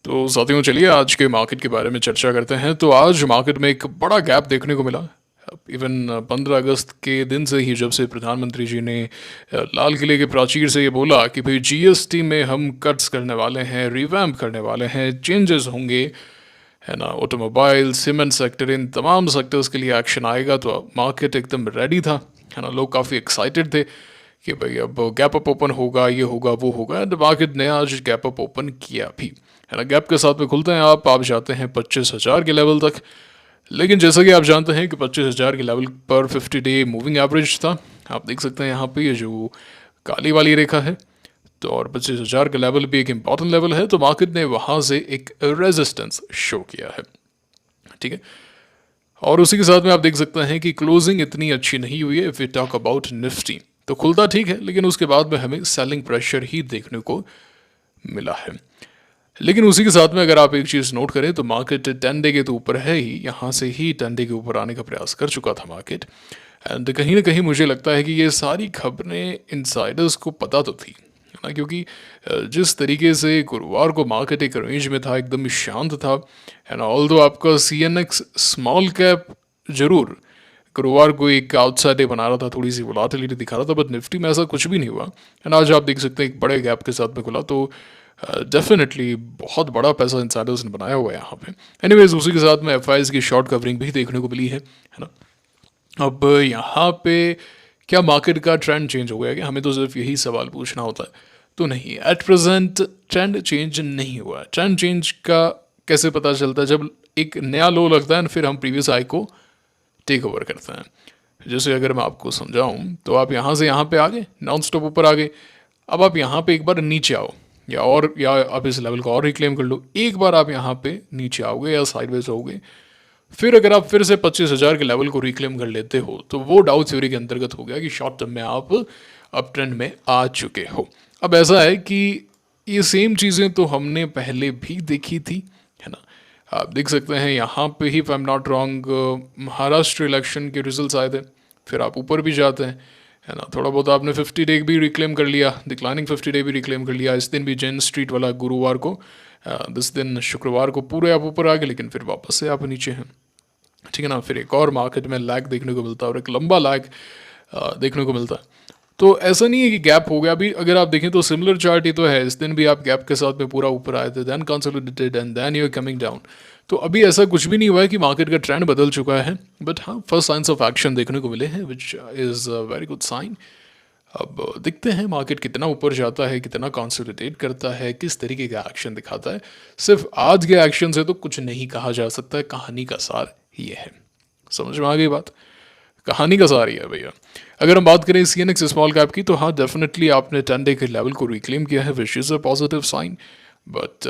तो साथियों चलिए आज के मार्केट के बारे में चर्चा करते हैं। तो आज मार्केट में एक बड़ा गैप देखने को मिला। इवन 15 अगस्त के दिन से ही, जब से प्रधानमंत्री जी ने लाल किले के प्राचीर से ये बोला कि भाई जीएसटी में हम कट्स करने वाले हैं, रिवैम्प करने वाले हैं, चेंजेस होंगे, है ना, ऑटोमोबाइल, सीमेंट सेक्टर, इन तमाम सेक्टर्स के लिए एक्शन आएगा। तो मार्केट एकदम रेडी था, है ना। लोग काफ़ी एक्साइटेड थे कि भाई अब गैप अप ओपन होगा, ये होगा, वो होगा। एंड मार्केट ने आज गैप अप ओपन किया भी, है ना। गैप के साथ में खुलते हैं आप जाते हैं 25,000 के लेवल तक। लेकिन जैसा कि आप जानते हैं कि 25,000 के लेवल पर 50 डे मूविंग एवरेज था। आप देख सकते हैं यहाँ पे ये जो काली वाली रेखा है, तो और 25,000 का लेवल भी एक इम्पॉर्टेंट लेवल है। तो मार्केट ने वहाँ से एक रेजिस्टेंस शो किया है, ठीक है। और उसी के साथ में आप देख सकते हैं कि क्लोजिंग इतनी अच्छी नहीं हुई है। If we talk about Nifty, तो खुलता ठीक है, लेकिन उसके बाद में हमें सेलिंग प्रेशर ही देखने को मिला है। लेकिन उसी के साथ में अगर आप एक चीज़ नोट करें तो मार्केट 10 डे के तो ऊपर है ही, यहाँ से ही 10 डे के ऊपर आने का प्रयास कर चुका था मार्केट। एंड कहीं ना कहीं मुझे लगता है कि ये सारी खबरें इनसाइडर्स को पता तो थी, है ना, क्योंकि जिस तरीके से गुरुवार को मार्केट एक रेंज में था, एकदम शांत था, है ना। ऑल्दो आपका CNX स्मॉल कैप जरूर गुरुवार को एक आउटसाइड डे बना रहा था, थोड़ी सी वोलाटिलिटी दिखा रहा था, बट निफ्टी में ऐसा कुछ भी नहीं हुआ। एंड आज आप देख सकते हैं एक बड़े गैप के साथ में खुला। तो डेफिनेटली बहुत बड़ा पैसा इनसाइडर्स ने बनाया हुआ है यहाँ पे। एनीवेज उसी के साथ में FIs की शॉर्ट कवरिंग भी देखने को मिली है ना। अब यहाँ पे क्या मार्केट का ट्रेंड चेंज हो गया क्या? हमें तो सिर्फ यही सवाल पूछना होता है। तो नहीं, एट प्रेजेंट ट्रेंड चेंज नहीं हुआ। ट्रेंड चेंज का कैसे पता चलता है? जब एक नया लो लगता है फिर हम प्रीवियस हाई को टेक ओवर करते हैं। जैसे अगर मैं आपको समझाऊं तो आप यहाँ से यहाँ पे आ गए, नॉन स्टॉप ऊपर आ गए। अब आप यहाँ पे एक बार नीचे आओ, या आप इस लेवल को और रिक्लेम कर लो। एक बार आप यहाँ पे नीचे आओगे या साइडवेज होगे, फिर अगर आप फिर से 25,000 के लेवल को रिक्लेम कर लेते हो तो वो डाउ थ्योरी के अंतर्गत हो गया कि शॉर्ट टर्म में आप अप ट्रेंड में आ चुके हो। अब ऐसा है कि ये सेम चीज़ें तो हमने पहले भी देखी थी, है ना। आप देख सकते हैं यहाँ पे ही, if I am not wrong, Maharashtra election के रिजल्ट्स आए थे, फिर आप ऊपर भी जाते हैं, है ना। थोड़ा बहुत आपने 50 डे भी रिक्लेम कर लिया, डिक्लाइनिंग 50 डे भी रिक्लेम कर लिया। इस दिन भी जेन स्ट्रीट वाला गुरुवार को, दिस दिन शुक्रवार को पूरे आप ऊपर आ गए, लेकिन फिर वापस से आप नीचे हैं, ठीक है ना। फिर एक और मार्केट में लैग देखने को मिलता है, और एक लंबा लैग देखने को मिलता है। तो ऐसा नहीं है कि गैप हो गया। अभी अगर आप देखें तो सिमिलर चार्ट ही तो है। इस दिन भी आप गैप के साथ में पूरा ऊपर आए थे, then consolidated and then you are coming down. तो अभी ऐसा कुछ भी नहीं हुआ है कि मार्केट का ट्रेंड बदल चुका है, बट हाँ फर्स्ट साइंस ऑफ एक्शन देखने को मिले हैं, which is very good sign. अब देखते हैं मार्केट कितना ऊपर जाता है, कितना कंसोलिडेट करता है, किस तरीके का एक्शन दिखाता है। सिर्फ आज के एक्शन से तो कुछ नहीं कहा जा सकता है। कहानी का सार ये है। समझ में आ गई बात? कहानी का सार ये है भैया। अगर हम बात करें CNX स्मॉल कैप की, तो हाँ डेफिनेटली आपने 10 डे के लेवल को रिक्लेम किया है, which is a positive sign. But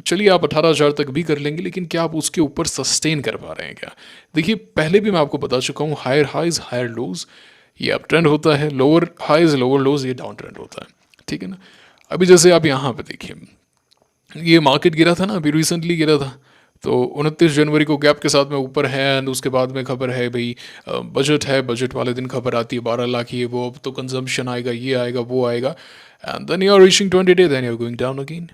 चलिए आप 18,000 तक भी कर लेंगे, लेकिन क्या आप उसके ऊपर सस्टेन कर पा रहे हैं क्या? देखिए पहले भी मैं आपको बता चुका हूँ, हायर हाइज हायर लोज ये अप ट्रेंड होता है, लोअर हाइज लोअर लोज ये डाउन ट्रेंड होता है, ठीक है ना। अभी जैसे आप यहाँ पे देखिए, ये मार्केट गिरा था ना, अभी रिसेंटली गिरा था, तो 29 जनवरी को गैप के साथ में ऊपर है। एंड उसके बाद में खबर है भाई बजट है, बजट वाले दिन खबर आती है 12 लाख ये वो, अब तो कंजम्पशन आएगा, ये आएगा, वो आएगा, and then you are reaching 20 day, then you are going down again.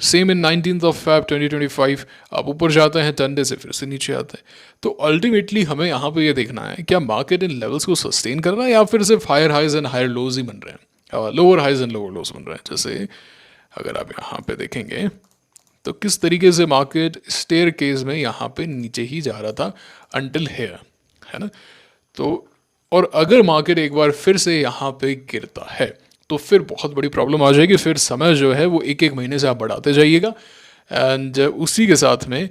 Same in 19 Feb 2025 आप ऊपर जाते हैं, 10 डे से फिर से नीचे आते हैं। तो अल्टीमेटली हमें यहाँ पे ये देखना है क्या मार्केट इन लेवल्स को सस्टेन कर रहा है, या फिर सिर्फ higher highs and higher lows ही बन रहे हैं, lower highs and lower lows बन रहे हैं। जैसे अगर आप यहाँ पे देखेंगे तो किस तरीके से मार्केट स्टेयर केस में यहाँ पे नीचे ही जा रहा था अंटिल हेयर, है ना। तो और अगर मार्केट एक बार फिर से यहाँ पे गिरता है तो फिर बहुत बड़ी प्रॉब्लम आ जाएगी। फिर समय जो है वो एक एक महीने से आप बढ़ाते जाइएगा, एंड उसी के साथ में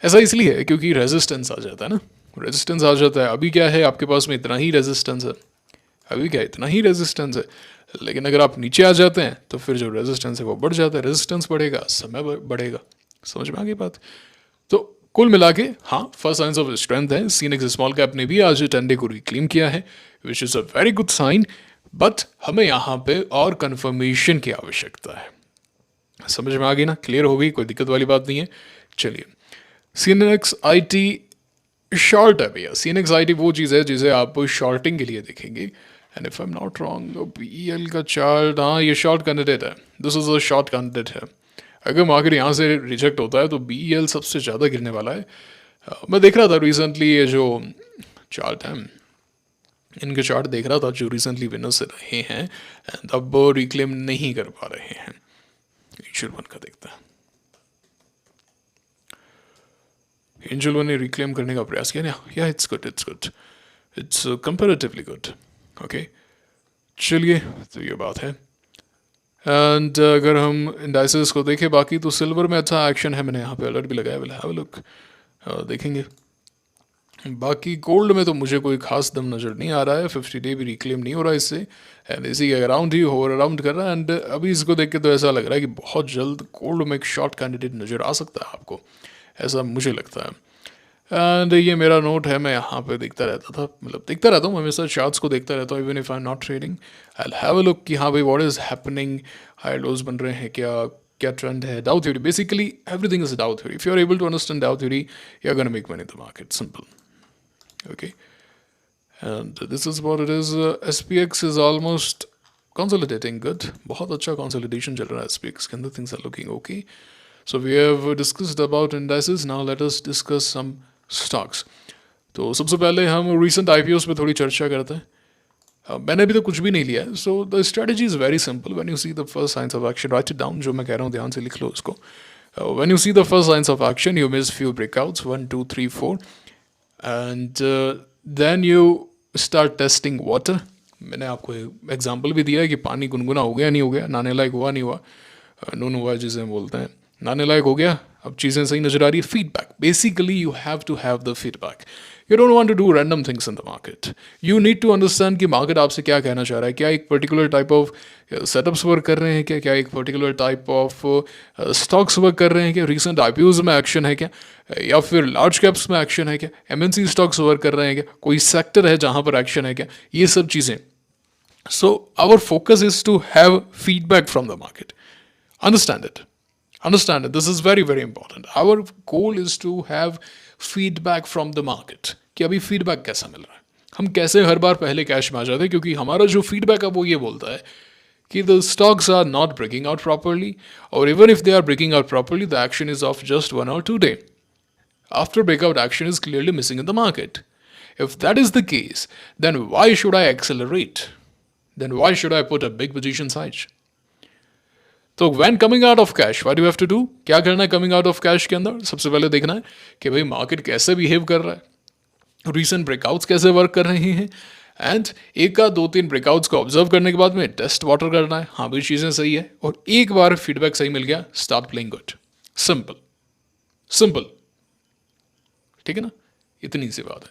ऐसा इसलिए है क्योंकि रेजिस्टेंस आ जाता है ना, रेजिस्टेंस आ जाता है। अभी क्या है आपके पास में, इतना ही रेजिस्टेंस है, अभी क्या इतना ही रेजिस्टेंस है। लेकिन अगर आप नीचे आ जाते हैं तो फिर जो रेजिस्टेंस है वो बढ़ जाता है, रेजिस्टेंस बढ़ेगा, समय बढ़ेगा। समझ में आ गई बात? तो कुल मिला के हाँ फर्स्ट साइंस ऑफ स्ट्रेंथ है। CNX स्मॉल कैप ने भी आज 10 डे को रिक्लेम किया है, which is a very good sign. But हमें यहाँ पे और कंफर्मेशन की आवश्यकता है। समझ में आ गई ना, क्लियर हो गई, कोई दिक्कत वाली बात नहीं है। चलिए CNX IT शॉर्ट है भैया। CNX IT वो चीज़ है जिसे आप शॉर्टिंग के लिए देखेंगे। And if I am not wrong, PEL का चार्ट, हाँ ये शॉर्ट कैंडिडेट है, this is a short candidate है। अगर मार्केट यहाँ से रिजेक्ट होता है तो बी एल सबसे ज़्यादा गिरने वाला है। मैं देख रहा था रिसेंटली ये जो चार्ट है, इनके चार्ट देख रहा था जो रिसेंटली विनर्स रहे हैं एंड अब रिक्लेम नहीं कर पा रहे हैं। एंजल वन का देखते हैं। एंजल वन ने रिक्लेम करने का प्रयास किया ना, या it's good, it's comparatively good. Okay, चलिए तो ये बात है। एंड अगर हम इंडाइसेस को देखें बाकी, तो सिल्वर में अच्छा एक्शन है, मैंने यहाँ पे अलर्ट भी लगाया, विल हैव अ लुक, देखेंगे। बाकी गोल्ड में तो मुझे कोई खास दम नज़र नहीं आ रहा है, 50 डे भी रिक्लेम नहीं हो रहा इससे, एंड इसी के अराउंड ही होवर अराउंड कर रहा है। एंड अभी इसको देख के तो ऐसा लग रहा है कि बहुत जल्द गोल्ड में एक शॉर्ट कैंडिडेट नज़र आ सकता है आपको, ऐसा मुझे लगता है। एंड ये मेरा नोट है, मैं यहाँ पे देखता रहता था, मतलब देखता रहता हूँ हमेशा, चार्ट्स को देखता रहता हूँ even if I am not trading, I will have a look कि हाँ भाई what is happening, high lows बन रहे हैं क्या, क्या ट्रेंड है। Dow theory, basically everything is Dow theory. If you are able to understand Dow theory, you are gonna make money in the market, simple. Okay, and this is what it is. SPX is almost consolidating good, बहुत अच्छा consolidation चल रहा है SPX के अंदर, things are looking okay. So we have discussed about indices, now let us discuss some stocks. तो सबसे पहले हम recent IPOs पे थोड़ी चर्चा करते हैं। मैंने अभी तो कुछ भी नहीं लिया है, so the strategy is very simple. When you see the first signs of action, right it down, जो मैं कह रहा हूँ ध्यान से लिख लो उसको। When you see the first signs of action, you miss few breakouts 1 2 3 4 and then you start testing water. मैंने आपको एग्जाम्पल भी दिया है कि पानी गुनगुना हो गया नहीं हो गया, नहाने लायक हुआ नहीं हुआ, नून हुआ जिसे हम बोलते हैं, नहाने लायक हो गया, अब चीज़ें सही नजर आ रही है। Feedback, basically you have to have the feedback. You don't want to do random things in the market, you need to understand कि मार्केट आपसे क्या कहना चाह रहा है। क्या एक particular type of setups work कर रहे हैं क्या, क्या एक particular type of stocks work कर रहे हैं क्या, रिसेंट IPOs में एक्शन है क्या, या फिर लार्ज कैप्स में एक्शन है क्या, MNC स्टॉक्स वर्क कर रहे हैं क्या, कोई सेक्टर है जहाँ पर एक्शन है क्या, ये सब चीज़ें। So our focus is to have feedback from the market. Understand it. Understand it. This is very, very important. Our goal is to have feedback from the market. कि अभी feedback कैसा मिल रहा है, हम कैसे हर बार पहले कैश में आ जाते हैं, क्योंकि हमारा जो feedback है वो ये बोलता है कि the stocks are not breaking out properly, or even if they are breaking out properly, the action is of just 1 or 2 day. After breakout, action is clearly missing in the market. If that is the case, then why should I accelerate? Then why should I put a big position size? तो when coming out of cash, what do you have to do? क्या करना है coming out of cash के अंदर? सबसे पहले देखना है कि भाई मार्केट कैसे बिहेव कर रहा है, रिसेंट ब्रेकआउट्स कैसे वर्क कर रहे हैं, एंड एक का 2-3 ब्रेकआउट्स को ऑब्जर्व करने के बाद में टेस्ट वाटर करना है, हाँ भाई चीज़ें सही है, और एक बार फीडबैक सही मिल गया, start playing good. Simple simple, ठीक है ना, इतनी सी बात है।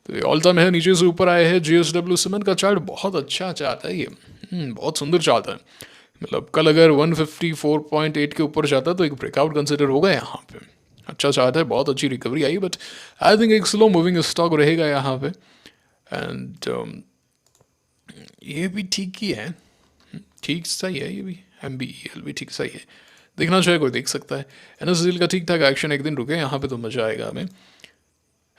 तो ये ऑल टाइम है, नीचे से ऊपर आए हैं। JSW सीमेंट का चार्ट बहुत अच्छा चार्ट है ये, बहुत सुंदर चार्ट है। मतलब कल अगर 154.8 के ऊपर जाता तो एक ब्रेकआउट कंसिडर होगा यहाँ पे। अच्छा चार्ट है, बहुत अच्छी recovery I, but I think एक स्लो मूविंग स्टॉक रहेगा यहाँ पे। एंड ये भी ठीक ही है, ठीक सही है, ये भी MBEL भी ठीक सही है, देखना चाहे कोई देख सकता है। NSDL का ठीक ठाक एक्शन, एक दिन रुके यहाँ पे तो मज़ा आएगा हमें।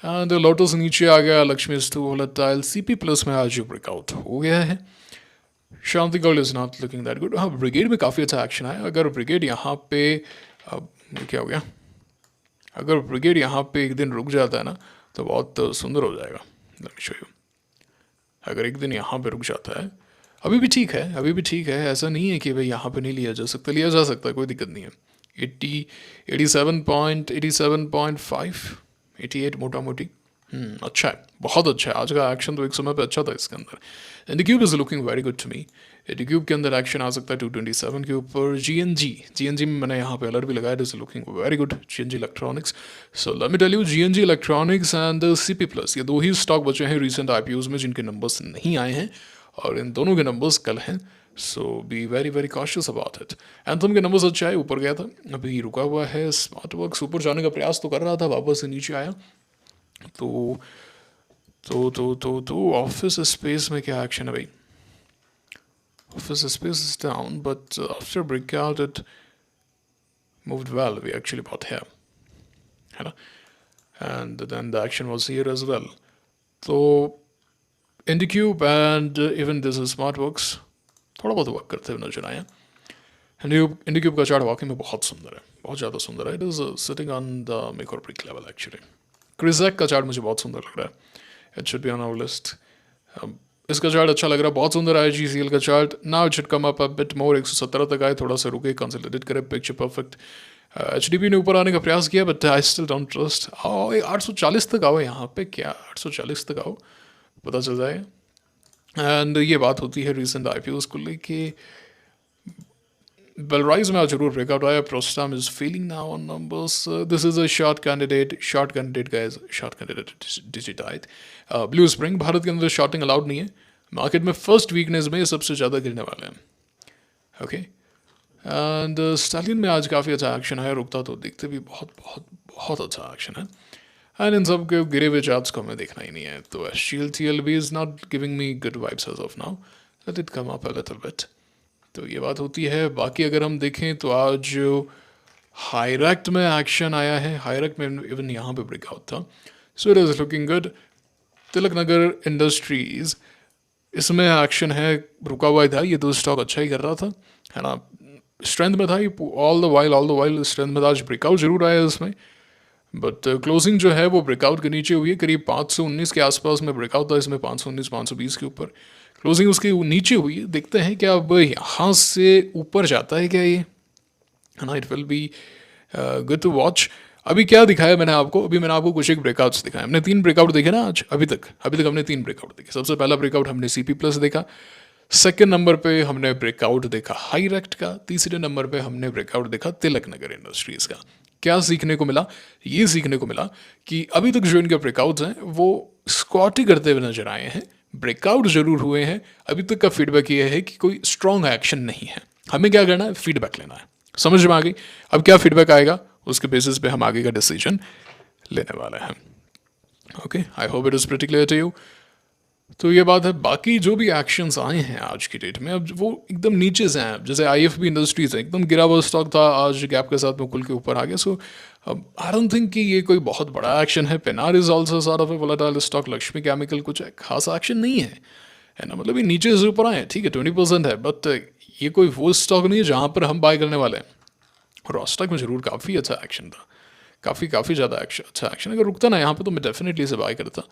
एंड लोटस नीचे आ गया, Lakshmi is too volatile, CP plus में आज ब्रेकआउट हो गया है। Shanti gold is not looking that good. हाँ, ब्रिगेड में काफ़ी अच्छा एक्शन आया। अगर ब्रिगेड यहाँ पे क्या हो गया, अगर ब्रिगेड यहाँ पे एक दिन रुक जाता है ना तो बहुत सुंदर हो जाएगा। Let me show you. अगर एक दिन यहाँ पे रुक जाता है, अभी भी ठीक है, अभी भी ठीक है, ऐसा नहीं है कि भाई यहाँ पे नहीं लिया जा सकता, लिया जा सकता है, कोई दिक्कत नहीं है। 87.5 88 मोटा मोटी, अच्छा है, बहुत अच्छा है। आज का एक्शन तो एक समय पे अच्छा था इसके अंदर। IndiQube is looking very good to me. IndiQube के अंदर एक्शन आ सकता है 227 के ऊपर। GNG में मैंने यहाँ पे अलर्ट भी लगाया, is looking very good. GNG electronics, so let me tell you, GNG electronics and CP plus, ये दो ही स्टॉक बचे हैं रिसेंट IPOs में जिनके नंबर्स नहीं आए हैं, और इन दोनों के नंबर्स कल हैं। So be very very cautious about it. Anthem के नंबर्स अच्छा है, ऊपर गया था, अभी रुका हुआ है। स्मार्ट वर्क्स ऊपर जाने का प्रयास तो कर रहा था, वापस से नीचे आया। तो ऑफिस स्पेस में क्या एक्शन है भाई? Office space is down, but after breakout it moved well, we actually bought here, है ना, and then the action was here as well. तो IndiCube and even this smart works थोड़ा बहुत work करते हुए नजर आए। इंडिक्यूब का चार्ट वाकई में बहुत सुंदर है, बहुत ज़्यादा सुंदर है। It is sitting on the make or break level actually. क्रिजैक का चार्ट मुझे बहुत सुंदर लग रहा है, it should be on our list. इसका चार्ट अच्छा लग रहा है, बहुत सुंदर है। GCL का chart now it should come up a bit more, 117 तक आए, थोड़ा सा रुके, कंसोलिडेट करे, पिक्चर परफेक्ट। HDB ने ऊपर आने का प्रयास किया but I still don't trust. आओ 840 तक आओ, यहाँ पे क्या 840 तक आओ, पता चल जाएगा। एंड ये बात होती है रिसेंट IPOs को लेके। Belrise में आज जरूर ब्रेकआउट आया। Prostam is failing now on numbers. This is a short candidate guys, short candidate digitite. Blue Spring Bharat के अंदर शॉर्टिंग अलाउड नहीं है। मार्केट में फर्स्ट वीकनेस में सबसे ज़्यादा गिरने वाले हैं। ओके, एंड स्टालिन में आज काफ़ी अच्छा एक्शन है, रुकता तो देखते भी बहुत बहुत बहुत अच्छा एक्शन है। एंड इन सब के गिरे हुए चार्ट्स को हमें देखना ही नहीं है। तो SGLTLB is not giving me good vibes as of now, let it come up a little bit. तो ये बात होती है। बाकी अगर हम देखें तो आज हाईरेक्ट में एक्शन आया है, हाईरेक्ट में इवन यहाँ पे ब्रेकआउट था, so it is looking good. Tilak Nagar industries, इसमें एक्शन है, रुका हुआ ही था, ये तो स्टॉक अच्छा ही कर रहा था, है ना, स्ट्रेंथ में था ये ऑल द वाइल स्ट्रेंथ में था। आज ब्रेकआउट जरूर आया इसमें, बट क्लोजिंग जो है वो ब्रेकआउट के नीचे हुई है, करीब 519 के आसपास में ब्रेकआउट था इसमें, 519 520 के ऊपर क्लोजिंग उसके नीचे हुई है। देखते हैं क्या अब यहाँ से ऊपर जाता है क्या ये, है ना, it will be good to watch. अभी क्या दिखाया मैंने आपको, अभी मैंने आपको कुछ एक ब्रेकआउट्स दिखाए, हमने 3 ब्रेकआउट देखे ना आज, अभी तक हमने 3 ब्रेकआउट देखे। सबसे पहला ब्रेकआउट हमने CP+ देखा, सेकेंड नंबर पे हमने ब्रेकआउट देखा हाईरेक्ट का, तीसरे नंबर पे हमने ब्रेकआउट देखा तिलक नगर इंडस्ट्रीज़ का। क्या सीखने को मिला? ये सीखने को मिला कि अभी तक जो इनके ब्रेकआउट्स हैं वो स्क्वाटी करते हुए नजर आए हैं, ब्रेकआउट जरूर हुए हैं। अभी तक का फीडबैक ये है कि कोई स्ट्रॉन्ग एक्शन नहीं है। हमें क्या करना है? फीडबैक लेना है। समझ में आ गई? अब क्या फीडबैक आएगा उसके बेसिस पे हम आगे का डिसीजन लेने वाले हैं। Okay, I hope it is pretty clear to you. तो ये बात है। बाकी जो भी एक्शंस आए हैं आज की डेट में, अब वो एकदम नीचे से हैं। जैसे IFB इंडस्ट्रीज है, एकदम गिरा हुआ स्टॉक था, आज गैप के साथ में खुल के ऊपर आ गया। सो आई डोंट थिंक कि ये कोई बहुत बड़ा एक्शन है। Penner is also sort of A volatile stock. Lakshmi chemical कुछ खास एक्शन नहीं है ना, मतलब ये नीचे से ऊपर आए हैं, ठीक है 20% है, बट ये कोई वो स्टॉक नहीं है जहाँ पर हम बाय करने वाले हैं। रॉस्टॉक में जरूर काफ़ी अच्छा एक्शन था, काफ़ी ज़्यादा अच्छा एक्शन। अगर रुकता ना यहाँ पे तो मैं डेफिनेटली इसे बाय करता।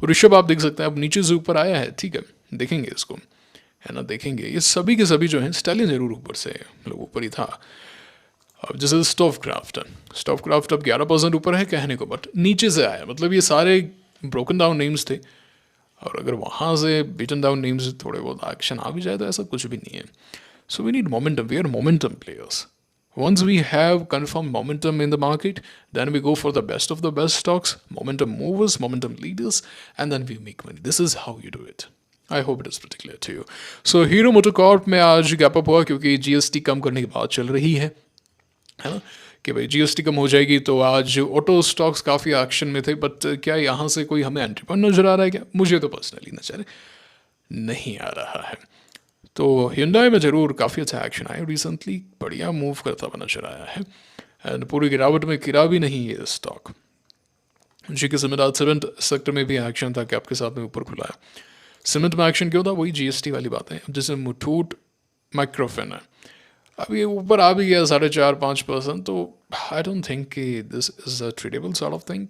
ऋषभ आप देख सकते हैं अब नीचे से ऊपर आया है, ठीक है, देखेंगे इसको, है ना, देखेंगे। ये सभी के सभी जो हैं, स्टालिन जरूर ऊपर से, मतलब ऊपर ही था। अब जैसे स्टॉफ क्राफ्ट अब 11% ऊपर है कहने को, बट नीचे से आया, मतलब ये सारे ब्रोकन डाउन नेम्स थे, और अगर वहाँ से बीटन डाउन नेम्स थोड़े बहुत एक्शन आ भी जाए तो ऐसा कुछ भी नहीं है। So we need momentum, we are momentum players. Once we have confirmed momentum in the market, then we go for the best of the best stocks, momentum movers, momentum leaders, and then we make money. This is how you do it. I hope it is pretty clear to you. So Hero MotoCorp में आज gap up हुआ क्योंकि GST कम करने की बात चल रही है ना, कि भाई GST कम हो जाएगी। तो आज ऑटो स्टॉक्स काफ़ी एक्शन में थे, बट क्या यहाँ से कोई हमें एंट्री पॉइंट नजर आ रहा है क्या? मुझे तो पर्सनली नजर नहीं आ रहा है। तो Hyundai में ज़रूर काफ़ी अच्छा एक्शन आया रिसेंटली, बढ़िया मूव करता हुआ नजर आया है, एंड पूरी गिरावट में गिरा भी नहीं है स्टॉक। जी के सीमेंट आज सीमेंट सेक्टर में भी एक्शन था, कैप के साथ में ऊपर खुला है। सीमेंट में एक्शन क्यों था? वही GST वाली बात है। अब जैसे मुथूट माइक्रोफिन है, अब ये ऊपर आ भी गया 4.5-5%, तो आई डोंट थिंक कि this is a tradable sort of thing.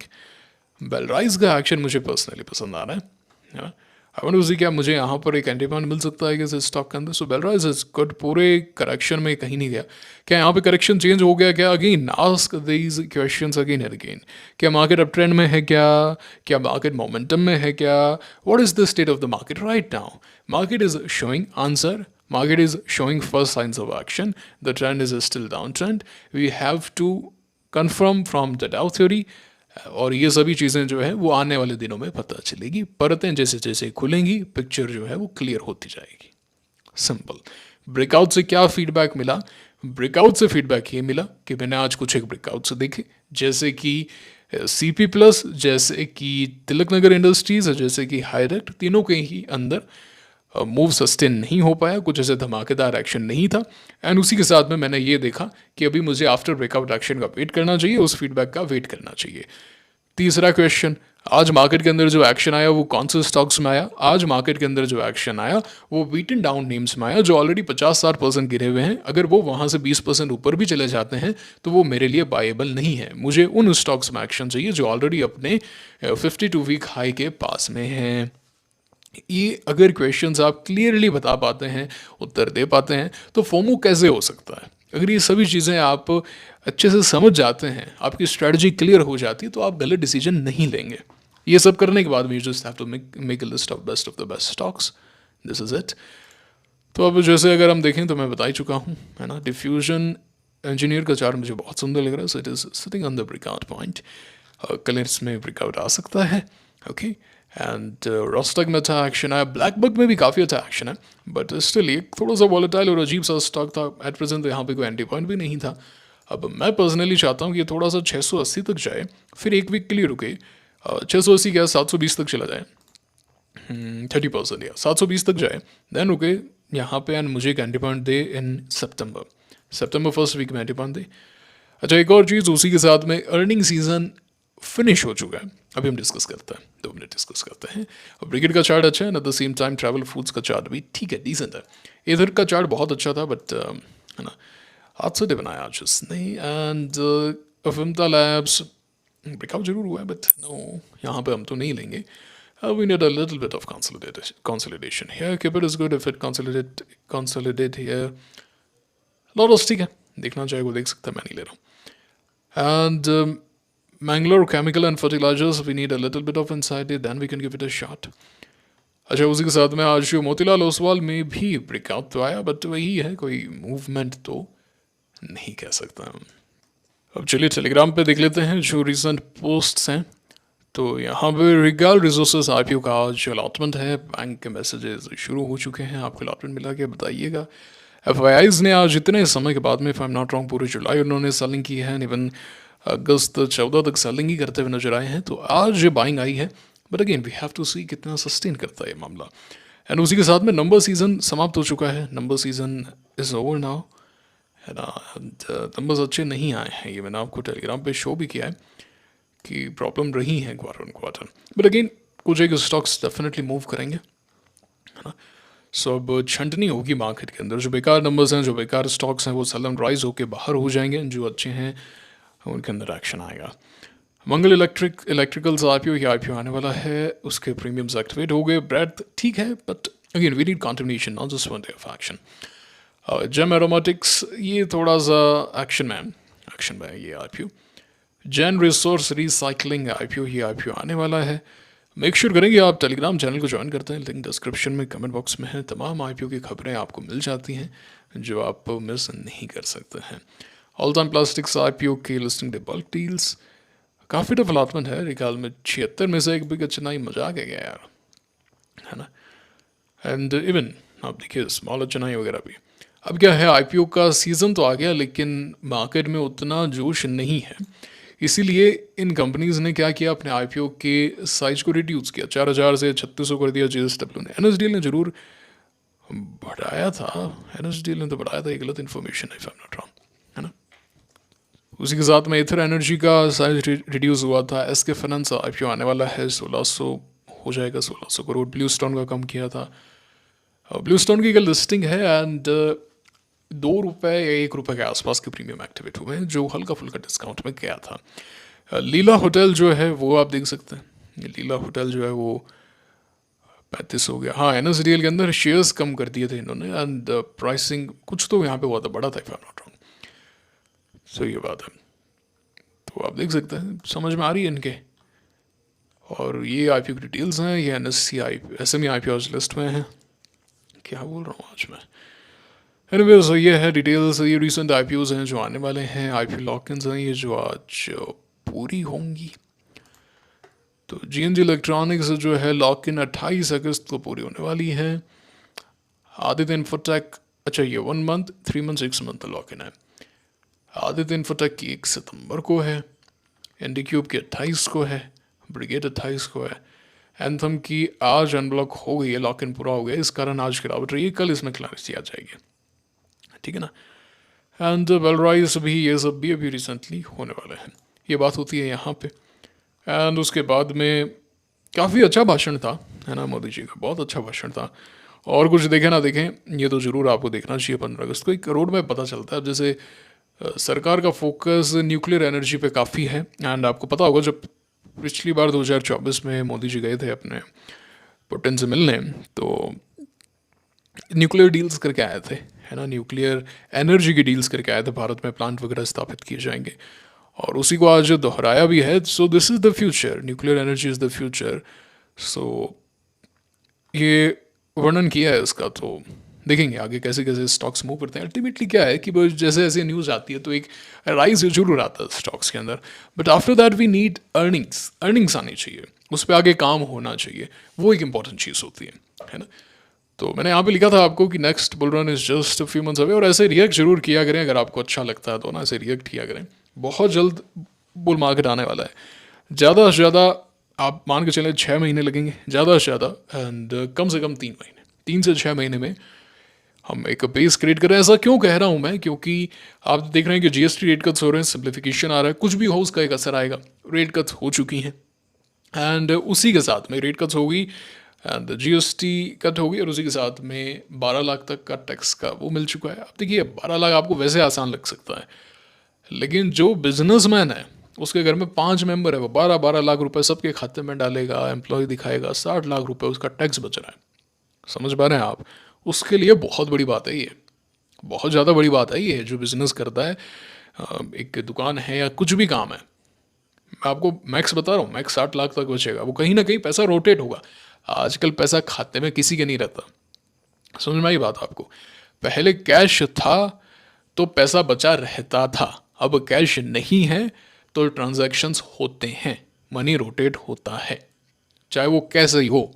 Belrise का एक्शन मुझे पर्सनली पसंद आ रहा है। आई वांट टू सी क्या मुझे यहाँ पर एक एंट्री पॉइंट मिल सकता है कि इस स्टॉक के अंदर। सो बेलराइज इज गुड, पूरे करेक्शन में कहीं नहीं गया। क्या यहाँ पे करेक्शन चेंज हो गया क्या? Again ask these questions again and again. क्या मार्केट अप ट्रेंड में है क्या मार्केट मोमेंटम में है क्या? What is the state of the market right now? Market is showing answer, market is showing first signs of action, the trend is still downtrend, we have to confirm from the Dow theory, और ये सभी चीज़ें जो है वो आने वाले दिनों में पता चलेगी। परतें जैसे जैसे खुलेंगी पिक्चर जो है वो क्लियर होती जाएगी। सिंपल। ब्रेकआउट से क्या फीडबैक मिला? ब्रेकआउट से फीडबैक ये मिला कि मैंने आज कुछ एक ब्रेकआउट से देखे, जैसे कि CP+, जैसे कि तिलक नगर इंडस्ट्रीज, जैसे कि हाईरेक्ट, तीनों के ही अंदर मूव सस्टेन नहीं हो पाया, कुछ ऐसे धमाकेदार एक्शन नहीं था। एंड उसी के साथ में मैंने ये देखा कि अभी मुझे आफ्टर ब्रेकआउट एक्शन का वेट करना चाहिए, उस फीडबैक का वेट करना चाहिए। तीसरा क्वेश्चन, आज मार्केट के अंदर जो एक्शन आया वो कौन से स्टॉक्स में आया? आज मार्केट के अंदर जो एक्शन आया वो बीटन डाउन नेम्स में आया, जो ऑलरेडी 50-60% गिरे हुए हैं। अगर वो वहाँ से 20% ऊपर भी चले जाते हैं तो वो मेरे लिए बायेबल नहीं है। मुझे उन स्टॉक्स में एक्शन चाहिए जो ऑलरेडी अपने 52 वीक हाई के पास में हैं। ये अगर क्वेश्चंस आप क्लियरली बता पाते हैं, उत्तर दे पाते हैं, तो फोमो कैसे हो सकता है? अगर ये सभी चीज़ें आप अच्छे से समझ जाते हैं, आपकी स्ट्रेटजी क्लियर हो जाती है, तो आप गलत डिसीजन नहीं लेंगे। ये सब करने के बाद भी just have to make a list of the best stocks. This is it. तो अब जैसे अगर हम देखें तो मैं बता ही चुका हूँ, है ना। डिफ्यूजन इंजीनियर का चार्ट मुझे बहुत सुंदर लग रहा है, so it is sitting on the breakout point. कल इसमें ब्रेकआउट आ सकता है, ओके। एंड रोस्टक में अच्छा एक्शन आया, ब्लैक बक में भी काफ़ी अच्छा एक्शन है, बट स्टिल ये थोड़ा सा वॉलेटाइल और अजीब सा स्टॉक था एट प्रेजेंट। तो यहाँ पे कोई एंटी पॉइंट भी नहीं था। अब मैं पर्सनली चाहता हूँ कि ये थोड़ा सा 680 तक जाए, फिर एक वीक के लिए रुके। 680 क्या 720 तक चला जाए, 30% या 720 तक जाए, देन रुके यहाँ पे एंड मुझे एक एंटी पॉइंट दे इन सितंबर फर्स्ट वीक में एंटी पॉइंट दे। अच्छा, एक और चीज़ उसी के साथ में, अर्निंग सीजन फिनिश हो चुका है, अभी हम डिस्कस करते हैं, 2 मिनट डिस्कस करते हैं। और ब्रिगेड का चार्ट अच्छा है, at the same time travel foods का चार्ट भी ठीक है, डिसेंट है। इधर का चार्ट बहुत अच्छा था, बट है ना, हाथ से बनाया आज उसने। एंड अफिमता लैब्स ब्रेकआउट जरूर हुआ है, बट नो, यहाँ पे हम तो नहीं लेंगे। We need a little bit of consolidation here. Keep it is good if it consolidate here. Laurus ठीक है, देखना चाहे वो देख सकता है, मैं नहीं ले रहा हूँ। And Mangalore Chemical and Fertilizers, we need a little bit of insight it, then we can give it a shot. अच्छा, उसी के साथ में आज मोतीलाल ओसवाल में भी ब्रेकआउट तो आया, बट वही है, कोई मूवमेंट तो नहीं कह सकता हम। अब चलिए टेलीग्राम पे देख लेते हैं जो रिसेंट पोस्ट्स हैं। तो यहाँ पे रिगाल रिसोर्सेज आईपीओ का आज अलॉटमेंट है, बैंक के मैसेजेस शुरू हो चुके हैं, आपको अलॉटमेंट मिला के बताइएगा। एफआईआईज ने आज इतने समय के बाद में, if I am not wrong, पूरे जुलाई उन्होंने सेलिंग की है, इवन अगस्त 14 तक सेलिंग ही करते हुए नजर आए हैं। तो आज बाइंग आई है, but again we have to see कितना सस्टेन करता है ये मामला। एंड उसी के साथ में नंबर सीजन समाप्त हो चुका है, number season is over now, है ना। नंबर्स अच्छे नहीं आए हैं, ये मैंने आपको टेलीग्राम पे शो भी किया है कि प्रॉब्लम रही है quarter on quarter, but again कुछ एक स्टॉक्स डेफिनेटली मूव करेंगे, है ना। सो अब छंटनी होगी मार्केट के अंदर, जो बेकार नंबर्स हैं, जो बेकार स्टॉक्स हैं, वो सडन राइज होकर बाहर हो जाएंगे, जो अच्छे हैं उनके अंदर एक्शन आएगा। मंगल इलेक्ट्रिकल्स आईपीओ आने वाला है, उसके प्रीमियम्स एक्टिवेट हो गए। ब्रेड ठीक है, but again we need continuation, not just one day of action. Gem Aromatics ये थोड़ा सा एक्शन में है ये आईपीओ। जैन रिसोर्स रिसाइकलिंग आईपीओ, ये आईपीओ आने वाला है। मेक श्योर करेंगे आप टेलीग्राम चैनल को ज्वाइन करते हैं, लिंक डिस्क्रिप्शन में कमेंट बॉक्स में है। तमाम आईपीओ की खबरें आपको मिल जाती हैं जो आप मिस नहीं कर सकते हैं। ऑल टाइम प्लास्टिक्स आईपीओ की लिस्टिंग डे बल्क डील्स, काफ़ी टफ अलॉटमेंट है, रिकाल में 76 में से एक भी चेन्नई मजाक है गया यार, है ना। एंड इवन आप देखिए स्मॉल चेन्नई वगैरह भी। अब क्या है, आईपीओ का सीज़न तो आ गया, लेकिन मार्केट में उतना जोश नहीं है, इसीलिए इन कंपनीज ने क्या किया, अपने आईपीओ के साइज को रिड्यूस किया, 4000 से 3600 कर दिया जेएसडब्ल्यू ने। एनएसडीएल ने जरूर बढ़ाया था, एनएसडीएल ने तो बढ़ाया था, ये गलत इन्फॉर्मेशन है if I am not wrong, है ना। उसी के साथ में इथर एनर्जी का साइज रिड्यूस हुआ था। एसके फाइनेंस आईपीओ आने वाला है, 1600 हो जाएगा, 1600 करोड़। ब्लू स्टोन का कम किया था, ब्लू स्टोन की कल लिस्टिंग है, एंड ₹2 या ₹1 के आसपास के प्रीमियम एक्टिवेट हुए हैं, जो हल्का फुल्का डिस्काउंट में गया था। लीला होटल जो है वो आप देख सकते हैं, लीला होटल जो है वो 35 हो गया। हाँ, एनएसडीएल के अंदर शेयर्स कम कर दिए थे इन्होंने, एंड प्राइसिंग कुछ तो यहाँ पे हुआ था, बड़ा था if I am not wrong. So ये बात है, तो आप देख सकते हैं, समझ में आ रही है इनके। और ये आईपीओ की डिटेल्स हैं, ये एसएमई आईपीओ लिस्ट में है। क्या बोल रहा हूँ आज मैं, एनीवेज ये है डिटेल्स, ये रिसेंट आईपीओज हैं जो आने वाले हैं, आईपीओ लॉक-इन्स हैं ये जो आज पूरी होंगी। तो जीएनजी इलेक्ट्रॉनिक्स जो है लॉक इन 28 अगस्त को पूरी होने वाली है। आदित्य इन्फोटेक, अच्छा ये 1 month 3 month 6 month lock in है। आदित्य इन्फोटेक की 1 सितंबर को है, इंडिक्यूब की 28 को है, ब्रिगेड 28 को है। एंथम की आज अनब्लॉक हो गई है, लॉक इन पूरा हो गया, इस कारण आज गिरावट रही है, कल इसमें क्लैरिटी आ जाएगी, ठीक है ना। एंड वेलराइज भी, ये सब भी अभी रिसेंटली होने वाले हैं, ये बात होती है यहाँ पे। एंड उसके बाद में काफ़ी अच्छा भाषण था, है ना, मोदी जी का बहुत अच्छा भाषण था। और कुछ देखें ना देखें, ये तो ज़रूर आपको देखना चाहिए 15 अगस्त को, एक रोड मैप पता चलता है। अब जैसे सरकार का फोकस न्यूक्लियर एनर्जी पे काफ़ी है। एंड आपको पता होगा जब पिछली बार 2024 में मोदी जी गए थे अपने पुतिन से मिलने, तो न्यूक्लियर डील्स करके आए थे, है ना, न्यूक्लियर एनर्जी की डील्स करके आए थे, भारत में प्लांट वगैरह स्थापित किए जाएंगे। और उसी को आज दोहराया भी है। So this is the future, nuclear energy is the future. So ये वर्णन किया है इसका, तो देखेंगे आगे कैसे कैसे स्टॉक्स मूव करते हैं। अल्टीमेटली क्या है कि बस जैसे जैसे न्यूज़ आती है तो एक राइज जरूर आता है स्टॉक्स के अंदर, but after that we need earnings, earnings आनी चाहिए, उस पर आगे काम होना चाहिए, वो एक इंपॉर्टेंट चीज़ होती है ना। तो मैंने यहाँ पे लिखा था आपको कि next bull run is just few months away, और ऐसे रिएक्ट जरूर किया करें अगर आपको अच्छा लगता है तो ना, ऐसे रिएक्ट किया करें। बहुत जल्द बुल मार्केट आने वाला है, ज़्यादा से ज़्यादा आप मान के चलें 6 महीने लगेंगे ज़्यादा से ज़्यादा, एंड कम से कम 3 महीने, 3 से 6 महीने में हम एक बेस क्रिएट कर रहे हैं। ऐसा क्यों कह रहा हूँ मैं, क्योंकि आप देख रहे हैं कि जीएसटी रेट कट्स हो रहे हैं, सिंप्लीफिकेशन आ रहा है, कुछ भी हो उसका एक असर आएगा। रेट कट्स हो चुकी हैं एंड उसी के साथ में रेट कट्स होगी एंड जीएसटी कट होगी, और उसी के साथ में 12 लाख तक का टैक्स का वो मिल चुका है। अब देखिए 12 लाख आपको वैसे आसान लग सकता है, लेकिन जो बिजनेसमैन है उसके घर में 5 मेंबर है, वो 12-12 लाख रुपए सबके खाते में डालेगा, एम्प्लॉय दिखाएगा, 60 लाख रुपए उसका टैक्स बच रहा है। समझ पा रहे हैं आप? उसके लिए बहुत बड़ी बात है ये, बहुत ज़्यादा बड़ी बात है ये। जो बिजनेस करता है, एक दुकान है या कुछ भी काम है, मैं आपको मैक्स बता रहा हूँ, मैक्स 60 लाख तक बचेगा। वो कहीं ना कहीं पैसा रोटेट होगा। आजकल पैसा खाते में किसी के नहीं रहता, समझ में आई बात आपको? पहले कैश था तो पैसा बचा रहता था, अब कैश नहीं है तो ट्रांजैक्शंस होते हैं, मनी रोटेट होता है, चाहे वो कैसे ही हो।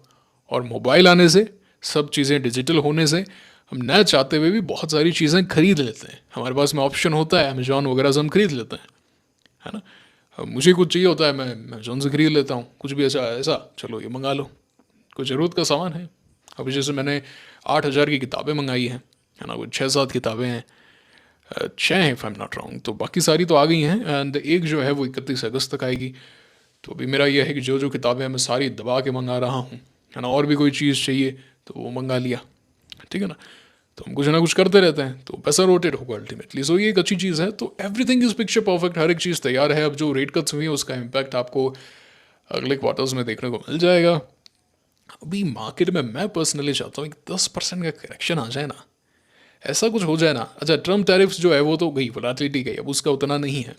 और मोबाइल आने से, सब चीज़ें डिजिटल होने से, हम न चाहते हुए भी बहुत सारी चीज़ें खरीद लेते हैं। हमारे पास में ऑप्शन होता है, अमेजॉन वगैरह से हम खरीद लेते हैं, है ना। अब मुझे कुछ चाहिए होता है, मैं अमेजॉन से खरीद लेता हूँ, कुछ भी ऐसा ऐसा, चलो ये मंगा लो, कोई ज़रूरत का सामान है। अभी जैसे मैंने 8,000 की किताबें मंगाई हैं, है ना, कुछ 6-7 किताबें हैं, 6 हैं if I am not wrong, तो बाकी सारी तो आ गई हैं एंड एक जो है वो 31 अगस्त तक आएगी। तो अभी मेरा ये है कि जो जो किताबें हैं मैं सारी दबा के मंगा रहा हूँ, है ना। और भी कोई चीज़ चाहिए तो वो मंगा लिया, ठीक है ना। तो हम कुछ ना कुछ करते रहते हैं तो पैसा रोटेट होगा अल्टीमेटली। सो ये एक अच्छी चीज़ है। तो एवरीथिंग इज पिक्चर परफेक्ट, हर एक चीज़ तैयार है। अब जो रेट कट्स हुई है उसका इम्पैक्ट आपको अगले क्वार्टर्स में देखने को मिल जाएगा। अभी मार्केट में मैं पर्सनली चाहता हूँ कि 10% का करेक्शन आ जाए ना, ऐसा कुछ हो जाए ना। अच्छा, ट्रम्प टैरिफ्स जो है वो तो गई, वोलेटिलिटी गई, अब उसका उतना नहीं है।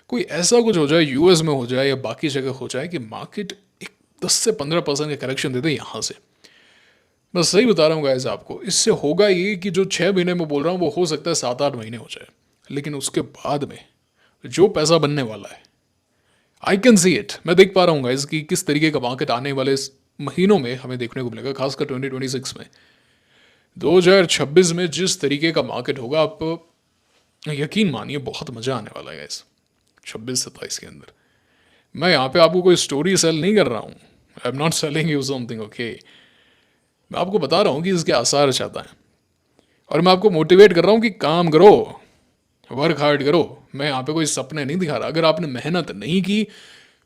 कोई ऐसा कुछ हो जाए, यूएस में हो जाए या बाकी जगह हो जाए, कि मार्केट एक 10 से 15% का करेक्शन दे दे यहाँ से। मैं सही बता रहा हूँ गाइस आपको, इससे होगा ये कि जो 6 महीने में बोल रहा हूँ वो हो सकता है 7-8 महीने हो जाए, लेकिन उसके बाद में जो पैसा बनने वाला है, आई कैन सी इट। मैं देख पा रहा हूँ गाइस कि किस तरीके का मार्केट आने वाले इस महीनों में हमें देखने को मिलेगा, खासकर 2026 में। 2026 में जिस तरीके का मार्केट होगा, आप यकीन मानिए बहुत मज़ा आने वाला है गाइस 26-27 के अंदर। मैं यहाँ पे आपको कोई स्टोरी सेल नहीं कर रहा हूँ, आई am not selling you something, okay. मैं आपको बता रहा हूँ कि इसके आसार चाहता है, और मैं आपको मोटिवेट कर रहा हूँ कि काम करो, वर्क हार्ड करो। मैं यहाँ पे कोई सपने नहीं दिखा रहा। अगर आपने मेहनत नहीं की,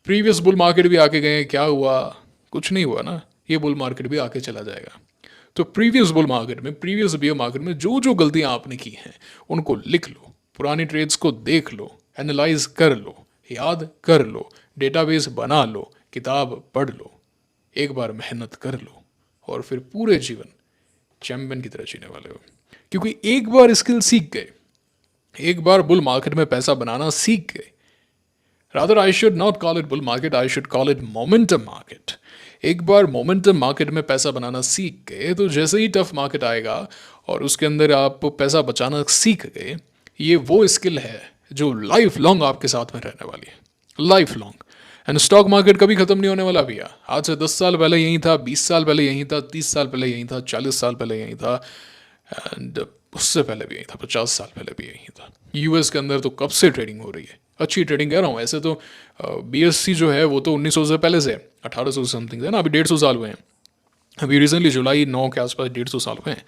प्रीवियस बुल मार्केट भी आके गए, क्या हुआ? कुछ नहीं हुआ ना। ये बुल मार्केट भी आके चला जाएगा। तो प्रीवियस बुल मार्केट में, प्रीवियस बियर मार्केट में जो जो गलतियाँ आपने की हैं उनको लिख लो, पुरानी ट्रेड्स को देख लो, एनालाइज कर लो, याद कर लो, डेटाबेस बना लो, किताब पढ़ लो, एक बार मेहनत कर लो, और फिर पूरे जीवन चैंपियन की तरह जीने वाले हो। क्योंकि एक बार स्किल सीख गए, एक बार बुल मार्केट में पैसा बनाना सीख गए, rather I should not call it bull market, I should call it momentum market. एक बार मोमेंटम मार्केट में पैसा बनाना सीख गए तो जैसे ही टफ मार्केट आएगा और उसके अंदर आप पैसा बचाना सीख गए, ये वो स्किल है जो लाइफ लॉन्ग आपके साथ में रहने वाली है, life long. And stock market कभी खत्म नहीं होने वाला भैया। आज से 10 साल पहले यही था, 20 साल पहले यही था, 30 साल पहले यही था, 40 साल पहले यही था, एंड उससे पहले भी यही था, 50 साल पहले भी यही था। यूएस के अंदर तो कब से ट्रेडिंग हो रही है, अच्छी ट्रेडिंग कह रहा हूँ। ऐसे तो बीएससी जो है वो तो 1900 से पहले से, 1800 समथिंग है ना, अभी 150 साल हुए हैं। अभी रिसेंटली जुलाई 9 के आसपास 150 साल हुए हैं।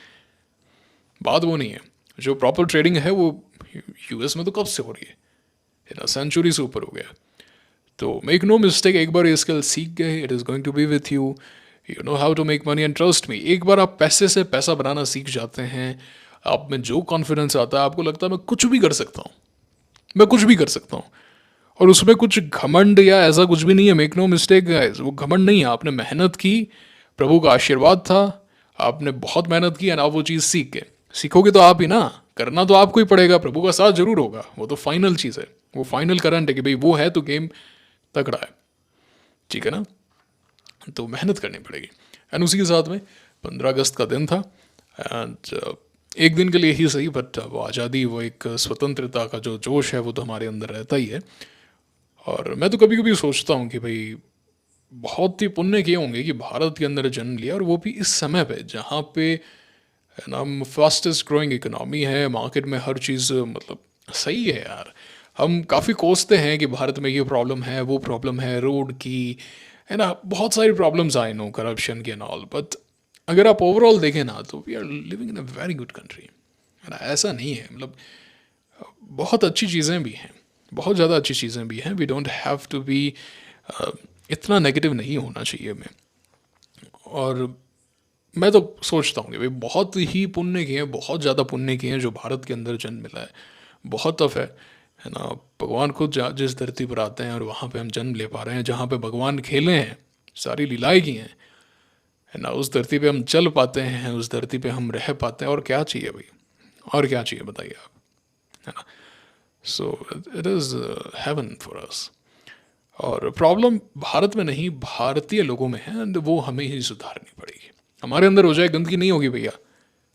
बात वो नहीं है, जो प्रॉपर ट्रेडिंग है वो यूएस में तो कब से हो रही है ना, सेंचुरी से ऊपर हो गया। तो मेक नो मिस्टेक, एक बार ये स्किल सीख गए, it is going to be with you. You know how to make money and trust me, एक बार आप पैसे से पैसा बनाना सीख जाते हैं, आप में जो कॉन्फिडेंस आता है, आपको लगता है मैं कुछ भी कर सकता हूँ, मैं कुछ भी कर सकता हूँ। और उसमें कुछ घमंड या ऐसा कुछ भी नहीं है, मेक नो मिस्टेक गाइस, वो घमंड नहीं है, आपने मेहनत की, प्रभु का आशीर्वाद था, आपने बहुत मेहनत की, एंड आप वो चीज़ सीख गए। सीखोगे तो आप ही ना, करना तो आपको ही पड़ेगा, प्रभु का साथ जरूर होगा, वो तो फाइनल चीज़ है, वो फाइनल करंट है कि भाई वो है तो गेम तगड़ा है, ठीक है ना। तो मेहनत करनी पड़ेगी। एंड उसी के साथ में 15 अगस्त का दिन था, एंड एक दिन के लिए ही सही, बट वो आज़ादी, वो एक स्वतंत्रता का जो जोश है वो तो हमारे अंदर रहता ही है। और मैं तो कभी कभी सोचता हूँ कि भाई बहुत ही पुण्य किए होंगे कि भारत के अंदर जन्म लिया, और वो भी इस समय पे जहाँ पे है ना फास्टेस्ट ग्रोइंग इकोनॉमी है, मार्केट में हर चीज़ मतलब सही है यार। हम काफ़ी कोसते हैं कि भारत में ये प्रॉब्लम है, वो प्रॉब्लम है, रोड की, है ना, बहुत सारी प्रॉब्लम्स आए नो, करप्शन के एंड ऑल, बट अगर आप ओवरऑल देखें ना तो we are living in a very good country, है ना। ऐसा नहीं है, मतलब बहुत अच्छी चीज़ें भी हैं, बहुत ज़्यादा अच्छी चीज़ें भी हैं। We don't have to be, इतना नेगेटिव नहीं होना चाहिए मैं। और मैं तो सोचता हूँ कि भाई बहुत ही पुण्य किए हैं, बहुत ज़्यादा पुण्य किए हैं जो भारत के अंदर जन्म मिला है। बहुत टफ है ना। भगवान खुद जिस धरती पर आते हैं और वहाँ पे हम जन्म ले पा रहे हैं, जहाँ पे भगवान खेले हैं, सारी लीलाएं की हैं, है ना, उस धरती पे हम चल पाते हैं, उस धरती पे हम रह पाते हैं, और क्या चाहिए भाई, और क्या चाहिए बताइए आप, है ना। So it is haven for us. और प्रॉब्लम भारत में नहीं, भारतीय लोगों में है, एंड वो हमें ही सुधारनी पड़ेगी। हमारे अंदर हो जाए, गंदगी नहीं होगी भैया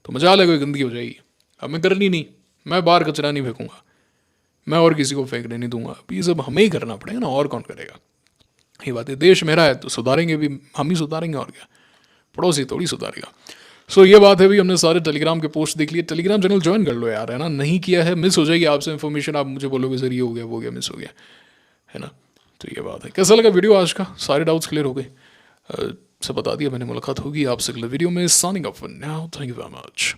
तो मजा है, कोई गंदगी हो जाएगी, हमें करनी नहीं। मैं बाहर कचरा नहीं फेंकूंगा, मैं और किसी को फेंकने नहीं दूंगा, ये सब हमें ही करना पड़ेगा ना, और कौन करेगा। ये बात है, देश मेरा है तो सुधारेंगे भी हम ही सुधारेंगे, और क्या, पड़ोसी थोड़ी सुधारेगा। सो ये बात है भी, हमने सारे टेलीग्राम के पोस्ट देख लिए। टेलीग्राम चैनल ज्वाइन कर लो यार, है ना, नहीं किया है मिस हो जाएगी आपसे इन्फॉर्मेशन, आप मुझे बोलोगे सर ये हो गया वो हो गया मिस हो गया, है ना। तो ये बात है। कैसा लगा वीडियो आज का, सारे डाउट्स क्लियर हो गए, सब बता दिया मैंने। मुलाकात होगी आपसे अगले वीडियो में। Signing off for now, thank you very much.